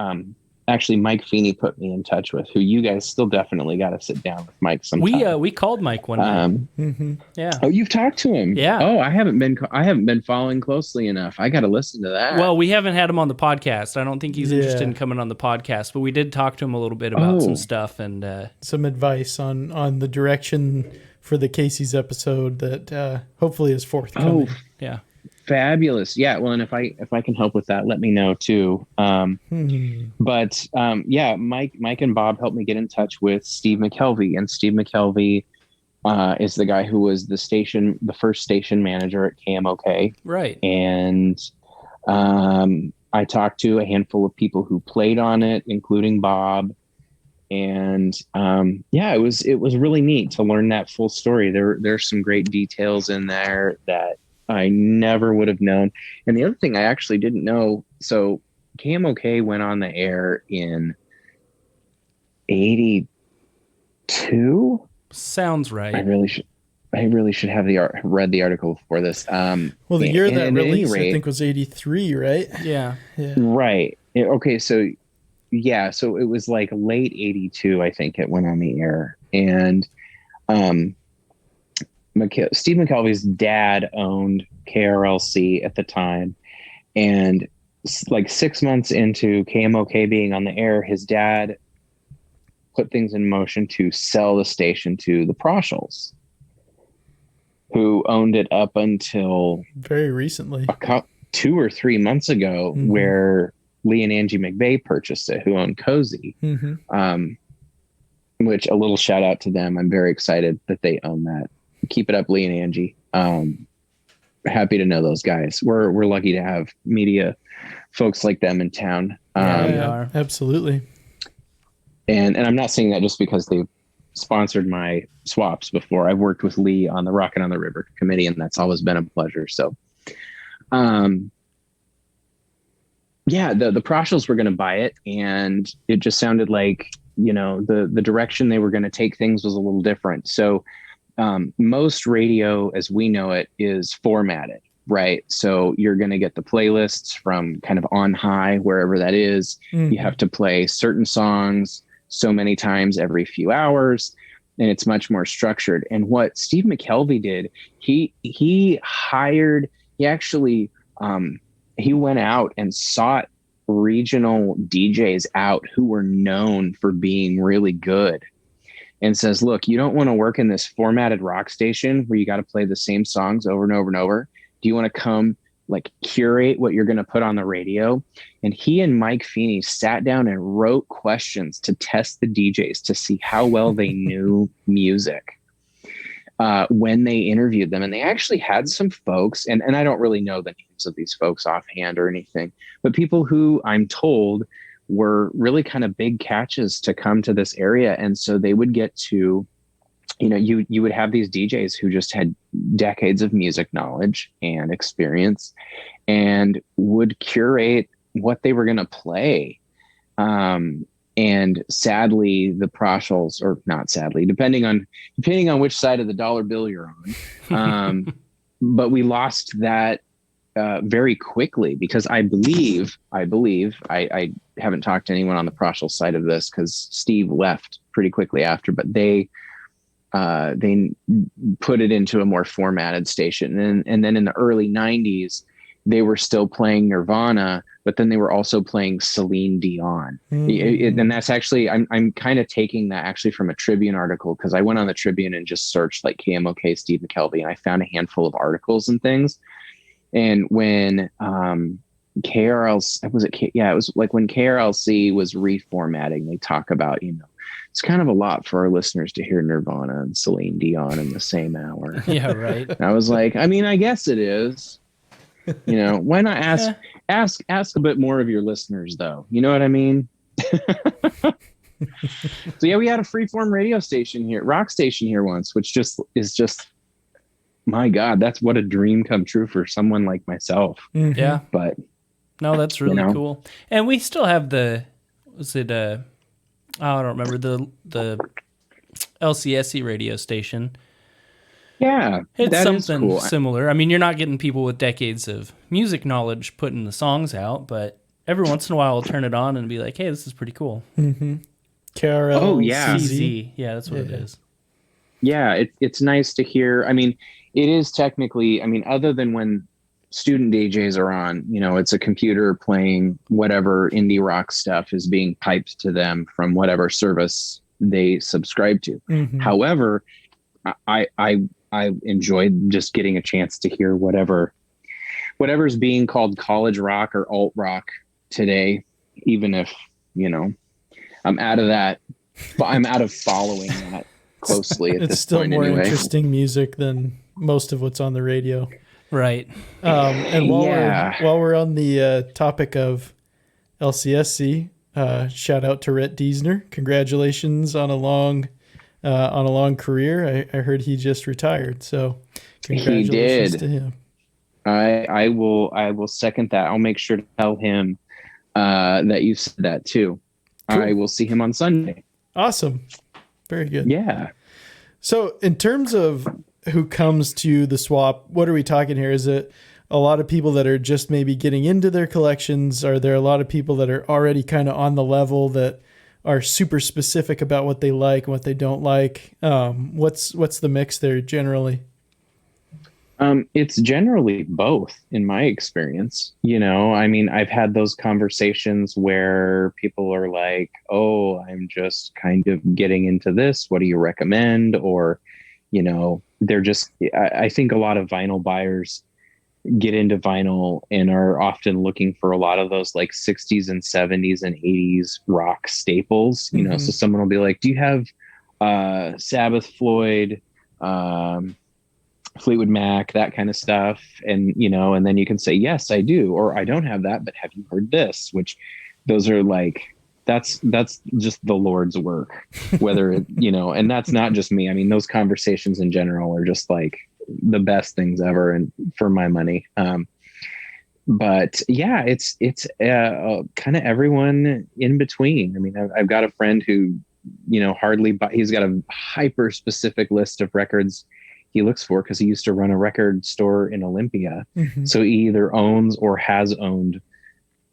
actually Mike Feeney put me in touch with, who you guys still definitely got to sit down with Mike sometime. We called Mike one night. Yeah. Oh, you've talked to him? Yeah. Oh, I haven't been following closely enough. I got to listen to that. Well, we haven't had him on the podcast. I don't think he's interested in coming on the podcast, but we did talk to him a little bit about some stuff and some advice on the direction for the Casey's episode that hopefully is forthcoming. Oh, yeah. Fabulous. Yeah. Well, and if I can help with that, let me know too. But Mike and Bob helped me get in touch with Steve Mckelvey, and Steve Mckelvey is the guy who was the first station manager at KMOK. Right. And I talked to a handful of people who played on it, including Bob. And it was really neat to learn that full story. There's some great details in there that I never would have known. And the other thing I actually didn't know, so KMOK went on the air in 82. Sounds right. I really should have read the article before this. Well, the year that released, I think, was 83, right? Yeah. Right. Okay. So it was like late 82, I think it went on the air. And Steve Mckelvey's dad owned KRLC at the time, and like 6 months into KMOK being on the air, his dad put things in motion to sell the station to the Proshels, who owned it up until very recently, 2 or 3 months ago, where Lee and Angie McVeigh purchased it, who owned Cozy. Which, a little shout out to them. I'm very excited that they own that. Keep it up, Lee and Angie. Happy to know those guys. We're lucky to have media folks like them in town. We are. Absolutely. And I'm not saying that just because they sponsored my swaps before. I've worked with Lee on the Rockin' on the River committee, and that's always been a pleasure. So, yeah, the Proshels were going to buy it, and it just sounded like, the direction they were going to take things was a little different. So most radio as we know it is formatted, right? So you're going to get the playlists from kind of on high, wherever that is. Mm-hmm. You have to play certain songs so many times every few hours, and it's much more structured. And what Steve Mckelvey did, he went out and sought regional DJs out who were known for being really good, and says, look, you don't want to work in this formatted rock station where you got to play the same songs over and over and over. Do you want to come like curate what you're going to put on the radio? And he and Mike Feeney sat down and wrote questions to test the DJs to see how well they knew music when they interviewed them. And they actually had some folks, and I don't really know the names of these folks offhand or anything, but people who I'm told were really kind of big catches to come to this area. And so they would get to, you would have these DJs who just had decades of music knowledge and experience and would curate what they were going to play. And sadly, the Proshels, or not sadly, depending on which side of the dollar bill you're on, but we lost that very quickly, because I believe I haven't talked to anyone on the Proshel side of this because Steve left pretty quickly after, but they put it into a more formatted station. And then in the early 90s, they were still playing Nirvana, but then they were also playing Celine Dion. Mm-hmm. And that's actually, I'm kind of taking that actually from a Tribune article, because I went on the Tribune and just searched like KMOK Steve Mckelvey, and I found a handful of articles and things. And when KRLC, it was like when KRLC was reformatting, they talk about, it's kind of a lot for our listeners to hear Nirvana and Celine Dion in the same hour. Yeah, right. And I was like, I guess it is. Why not ask a bit more of your listeners, though? You know what I mean? So yeah, we had a freeform radio station here, rock station here once, which is just, my God, that's what a dream come true for someone like myself. Mm-hmm. Yeah. But no, that's really cool. And we still have I don't remember, the LCSC radio station. Yeah, it's something cool. Similar. I mean, you're not getting people with decades of music knowledge putting the songs out, but every once in a while I'll turn it on and be like, hey, this is pretty cool. Mm-hmm. KRL. Oh, yeah. CZ. Yeah, that's what it is. Yeah, it's nice to hear. I mean, it is technically, other than when student DJs are on, it's a computer playing whatever indie rock stuff is being piped to them from whatever service they subscribe to. Mm-hmm. However, I enjoyed just getting a chance to hear whatever's being called college rock or alt rock today, even if, I'm out of that, but I'm out of following that closely at this point. It's still more interesting music than most of what's on the radio. Right. And while we're on the topic of LCSC, shout out to Rhett Diesner. Congratulations on a long career. I heard he just retired, so congratulations to him. I will second that. I'll make sure to tell him that you said that too. Cool. I will see him on Sunday. Awesome. Very good. Yeah. So in terms of who comes to the swap, what are we talking here? Is it a lot of people that are just maybe getting into their collections? Are there a lot of people that are already kind of on the level that are super specific about what they like and what they don't like? What's the mix there generally? It's generally both in my experience. I've had those conversations where people are like, oh, I'm just kind of getting into this. What do you recommend? Or, they're just, I think a lot of vinyl buyers get into vinyl and are often looking for a lot of those like 60s and 70s and 80s rock staples, so someone will be like, do you have Sabbath, Floyd, Fleetwood Mac, that kind of stuff? And, and then you can say, yes, I do, or I don't have that, but have you heard this? Which those are like, that's just the Lord's work, whether, you know, and that's not just me. I mean, those conversations in general are just like the best things ever. And for my money. But yeah, it's kind of everyone in between. I mean, I've got a friend who, you know, he's got a hyper specific list of records he looks for because he used to run a record store in Olympia. Mm-hmm. So he either owns or has owned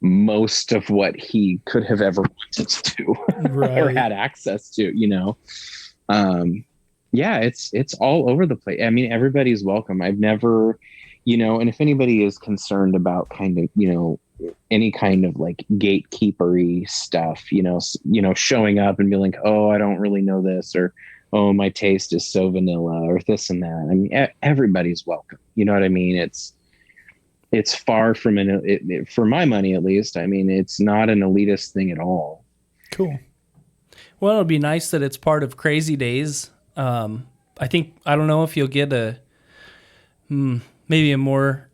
most of what he could have ever wanted to right. or had access to, you know. Yeah, it's all over the place. I mean, everybody's welcome. I've never, you know, and if anybody is concerned about kind of, you know, any kind of like gatekeepery stuff, you know, showing up and being like, oh, I don't really know this, or, oh, my taste is so vanilla, or this and that. I mean, everybody's welcome. You know what I mean? It's far from for my money, at least. I mean, it's not an elitist thing at all. Cool. Well, it'll be nice that it's part of Crazy Days. I don't know if you'll get maybe a more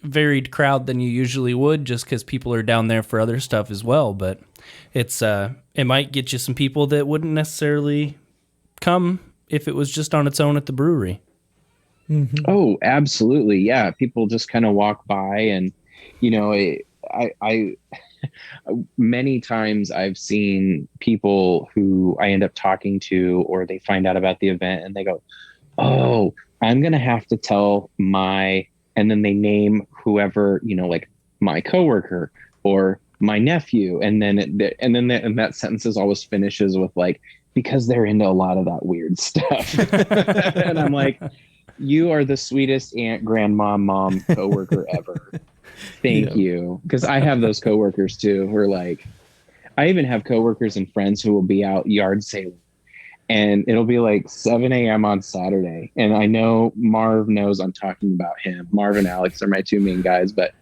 varied crowd than you usually would, just because people are down there for other stuff as well. But it might get you some people that wouldn't necessarily come if it was just on its own at the brewery. Mm-hmm. Oh, absolutely. Yeah. People just kind of walk by and, you know, I many times I've seen people who I end up talking to, or they find out about the event and they go, oh, I'm going to have to tell and then they name whoever, you know, like my coworker or my nephew. And then that sentence always finishes with like, because they're into a lot of that weird stuff. And I'm like, you are the sweetest aunt, grandma, mom, coworker ever. Thank you. Because I have those coworkers too, who are like, I even have coworkers and friends who will be out yard sailing, and it'll be like 7 a.m. on Saturday. And I know Marv knows I'm talking about him. Marv and Alex are my two main guys, but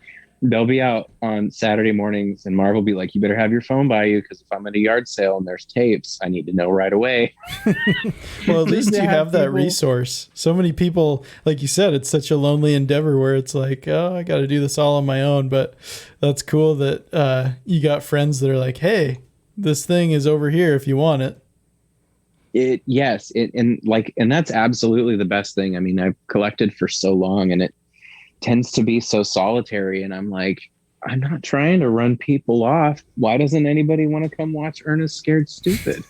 they'll be out on Saturday mornings and Marv will be like, you better have your phone by you, because if I'm at a yard sale and there's tapes, I need to know right away. Well, at least you have that resource. So many people, like you said, it's such a lonely endeavor where it's like, oh, I got to do this all on my own. But that's cool that you got friends that are like, hey, this thing is over here if you want it. And that's absolutely the best thing. I mean, I've collected for so long and it tends to be so solitary, and I'm like, I'm not trying to run people off. Why doesn't anybody want to come watch Ernest Scared Stupid?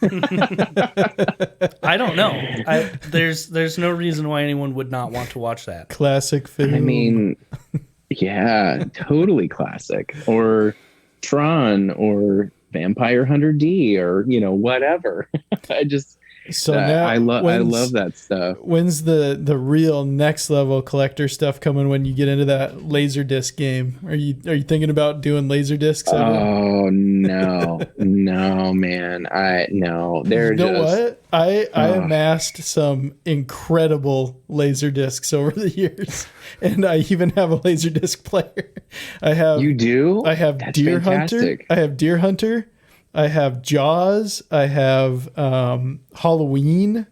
I don't know. There's no reason why anyone would not want to watch that. Classic film. I mean, yeah, totally classic. Or Tron, or Vampire Hunter D, or, you know, whatever. Now I love that stuff. When's the real next level collector stuff coming when you get into that Laserdisc game? Are you thinking about doing Laserdiscs? Oh no, no, man. They're what? I amassed some incredible Laserdiscs over the years, and I even have a Laserdisc player. You do? I have That's Deer fantastic. Hunter. I have Deer Hunter. I have Jaws. I have Halloween.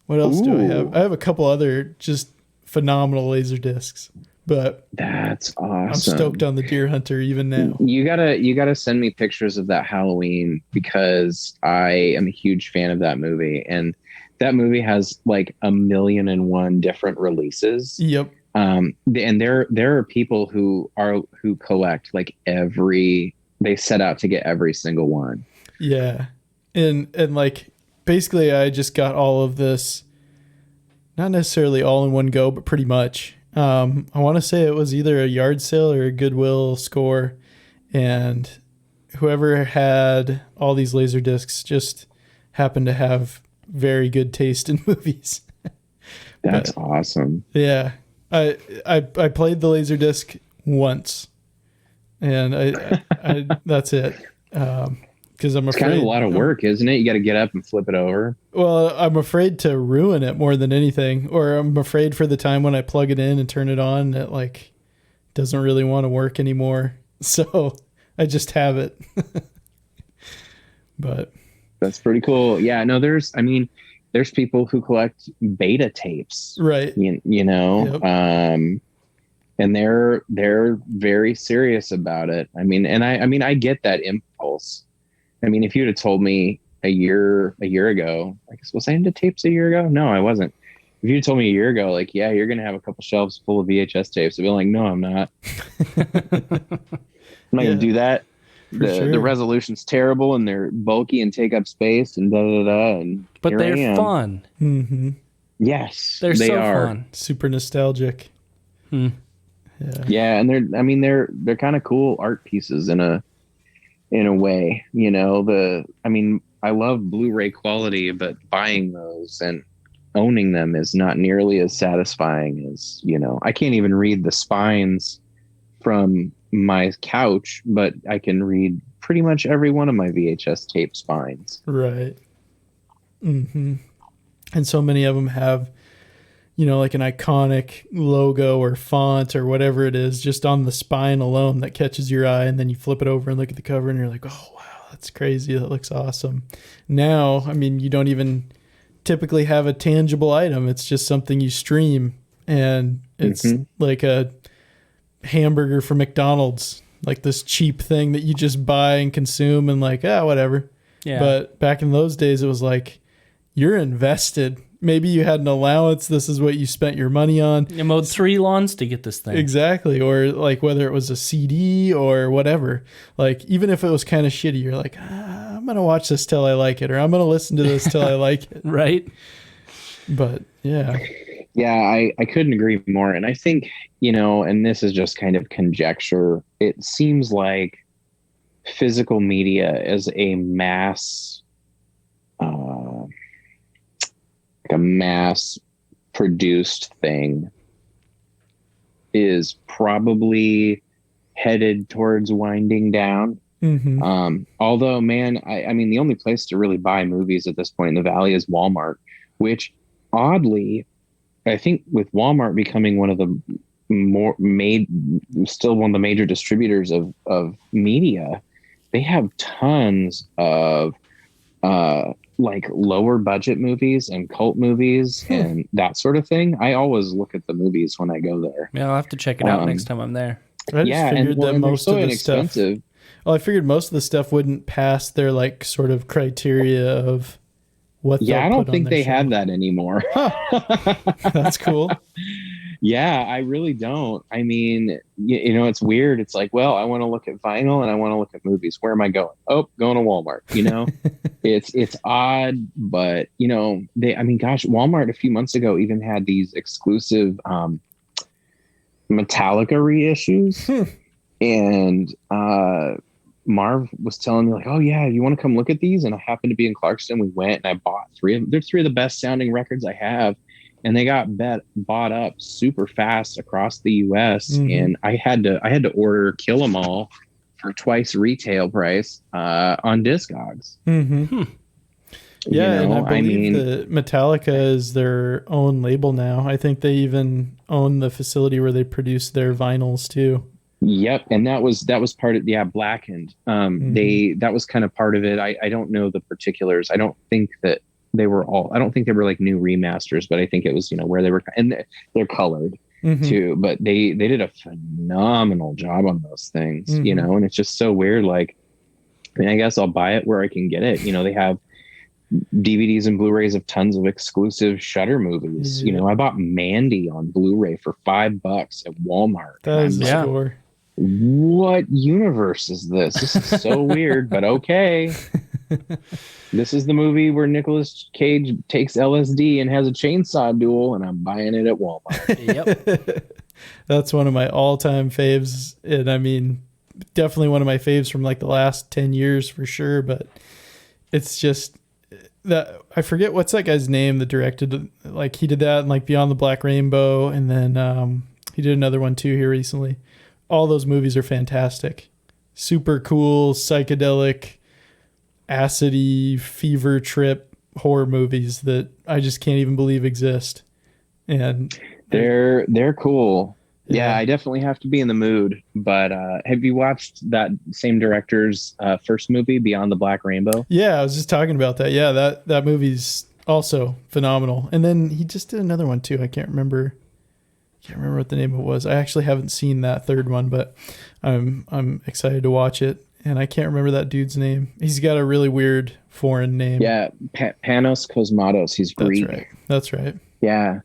What else do I have? I have a couple other just phenomenal laser discs. But that's awesome. I'm stoked on the Deer Hunter even now. You gotta send me pictures of that Halloween, because I am a huge fan of that movie, and that movie has like 1,000,001 different releases. Yep. And there are people who collect like they set out to get every single one. Yeah. And like basically I just got all of this, not necessarily all in one go, but pretty much. I want to say it was either a yard sale or a Goodwill score, and whoever had all these laser discs just happened to have very good taste in movies. That's awesome. Yeah. I played the laser disc once. And I that's it. Because I'm afraid it's kind of a lot of work, isn't it? You got to get up and flip it over. Well, I'm afraid to ruin it more than anything, or I'm afraid for the time when I plug it in and turn it on, it like doesn't really want to work anymore. So I just have it. But that's pretty cool. Yeah, no, there's people who collect beta tapes, right? You know, yep. and they're very serious about it. I mean, and I get that impulse. I mean, if you'd have told me a year ago, I guess, was I into tapes a year ago? No, I wasn't. If you told me a year ago, like, yeah, you're going to have a couple shelves full of VHS tapes, I'd be like, no, I'm not. I'm not going to do that. The resolution's terrible and they're bulky and take up space and and but they're fun. Mm-hmm. Yes, they so are fun. Super nostalgic. Yeah, and they're kind of cool art pieces in a way, you know. I love Blu-ray quality, but buying those and owning them is not nearly as satisfying as, you know, I can't even read the spines from my couch, but I can read pretty much every one of my VHS tape spines. Right. Mm-hmm. And so many of them have, you know, like an iconic logo or font or whatever it is just on the spine alone that catches your eye, and then you flip it over and look at the cover and you're like, oh wow, that's crazy, that looks awesome. Now, I mean, you don't even typically have a tangible item. It's just something you stream, and it's like a hamburger from McDonald's, like this cheap thing that you just buy and consume and like, whatever. Yeah. But back in those days, it was like, you're invested. Maybe you had an allowance. This is what you spent your money on. You mowed 3 lawns to get this thing. Exactly. Or like whether it was a CD or whatever. Like even if it was kind of shitty, you're like, I'm going to watch this till I like it, or I'm going to listen to this till I like it. Right. But yeah. Yeah, I couldn't agree more. And I think, you know, and this is just kind of conjecture, it seems like physical media is a mass produced thing is probably headed towards winding down. Although, man, I mean, the only place to really buy movies at this point in the Valley is Walmart, which oddly, I think with Walmart becoming one of the still one of the major distributors of media, they have tons of like lower budget movies and cult movies and that sort of thing. I always look at the movies when I go there. Yeah, I'll have to check it out next time I'm there. I just figured that most of the stuff. Well, I figured most of the stuff wouldn't pass their like sort of criteria of what. Yeah, I don't think they have that anymore. That's cool. Yeah, I really don't. I mean, you know, it's weird. It's like, well, I want to look at vinyl and I want to look at movies. Where am I going? Oh, going to Walmart. You know, it's odd, but you know, gosh, Walmart a few months ago even had these exclusive Metallica reissues, and Marv was telling me like, oh yeah, you want to come look at these? And I happened to be in Clarkston. We went and I bought 3 of them. They're 3 of the best sounding records I have. And they got bought up super fast across the U.S. And I had to order Kill 'Em All for twice retail price on Discogs. Yeah, you know, and I believe that Metallica is their own label now. I think they even own the facility where they produce their vinyls too. Yep, and that was part of Blackened. That was kind of part of it. I don't know the particulars. I don't think that they were like new remasters, but I think it was, you know, where they were, and they're colored too, but they did a phenomenal job on those things, you know, and it's just so weird. Like, I mean, I guess I'll buy it where I can get it. You know, they have DVDs and Blu-rays of tons of exclusive Shudder movies. You know, I bought Mandy on Blu-ray for $5 at Walmart. That is the score. What universe is this? This is so weird, but okay. This is the movie where Nicolas Cage takes LSD and has a chainsaw duel, and I'm buying it at Walmart. Yep. That's one of my all-time faves. And I mean, definitely one of my faves from like the last 10 years for sure. But it's just that I forget what's that guy's name that directed, like he did that and like Beyond the Black Rainbow. And then he did another one too here recently. All those movies are fantastic. Super cool, psychedelic, acidy, fever trip horror movies that I just can't even believe exist. And they're cool. Yeah, I definitely have to be in the mood. But have you watched that same director's first movie, Beyond the Black Rainbow? Yeah, I was just talking about that. Yeah, that movie's also phenomenal. And then he just did another one too. I can't remember. can't remember what the name of it was. I actually haven't seen that third one, but I'm excited to watch it. And I can't remember that dude's name. He's got a really weird foreign name. Yeah, Panos Cosmatos. He's Greek. That's right. Yeah.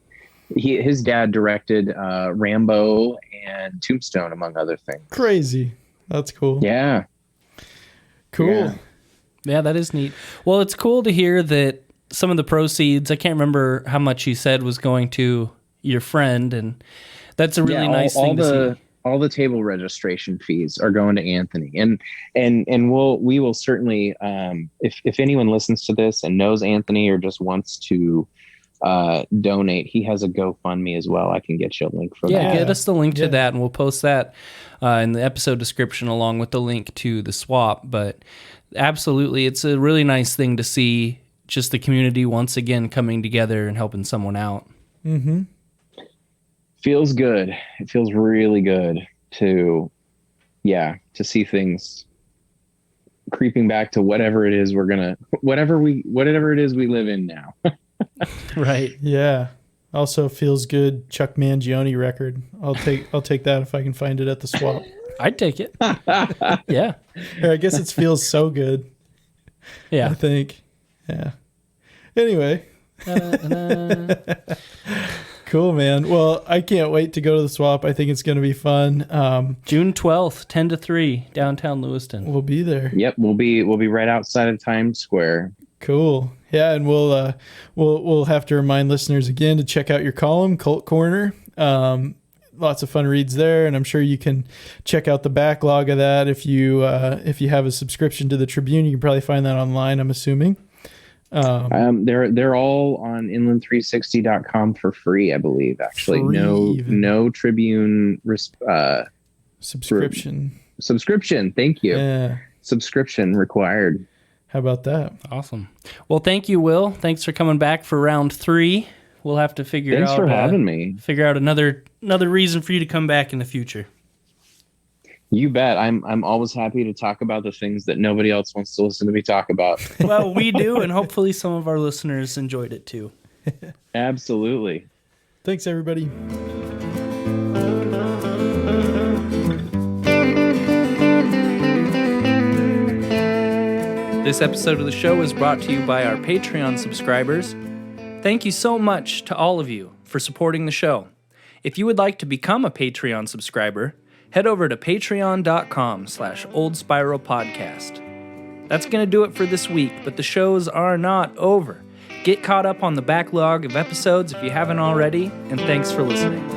His dad directed Rambo and Tombstone, among other things. Crazy. That's cool. Yeah. Cool. Yeah, that is neat. Well, it's cool to hear that some of the proceeds, I can't remember how much you said was going to your friend, and that's a really nice thing to see. All the table registration fees are going to Anthony, and we will certainly, if anyone listens to this and knows Anthony or just wants to donate, he has a GoFundMe as well. I can get you a link for that. Yeah, get us the link to that, and we'll post that in the episode description along with the link to the swap. But absolutely, it's a really nice thing to see just the community once again coming together and helping someone out. Mm-hmm. Feels good. It feels really good to see things creeping back to whatever it is whatever it is we live in now. Right. Yeah. Also feels good. Chuck Mangione record. I'll take that if I can find it at the swap. I'd take it. Yeah. I guess it feels so good. Yeah. I think. Yeah. Anyway. Cool, man. Well, I can't wait to go to the swap. I think it's going to be fun. June 12th, 10 to 3, downtown Lewiston. We'll be there. Yep, we'll be right outside of Times Square. Cool. Yeah, and we'll have to remind listeners again to check out your column, Cult Corner. Lots of fun reads there, and I'm sure you can check out the backlog of that if you have a subscription to the Tribune. You can probably find that online, I'm assuming. They're all on inland360.com for free, I believe. Actually, no Tribune subscription. Thank you. Yeah. Subscription required. How about that? Awesome. Well, thank you, Will. Thanks for coming back for round 3. We'll have to figure Thanks for having me. Figure out another reason for you to come back in the future. You bet. I'm always happy to talk about the things that nobody else wants to listen to me talk about. Well, we do, and hopefully some of our listeners enjoyed it too. Absolutely. Thanks, everybody. This episode of the show is brought to you by our Patreon subscribers. Thank you so much to all of you for supporting the show. If you would like to become a Patreon subscriber, head over to patreon.com/oldspiralpodcast. That's going to do it for this week, but the shows are not over. Get caught up on the backlog of episodes if you haven't already, and thanks for listening.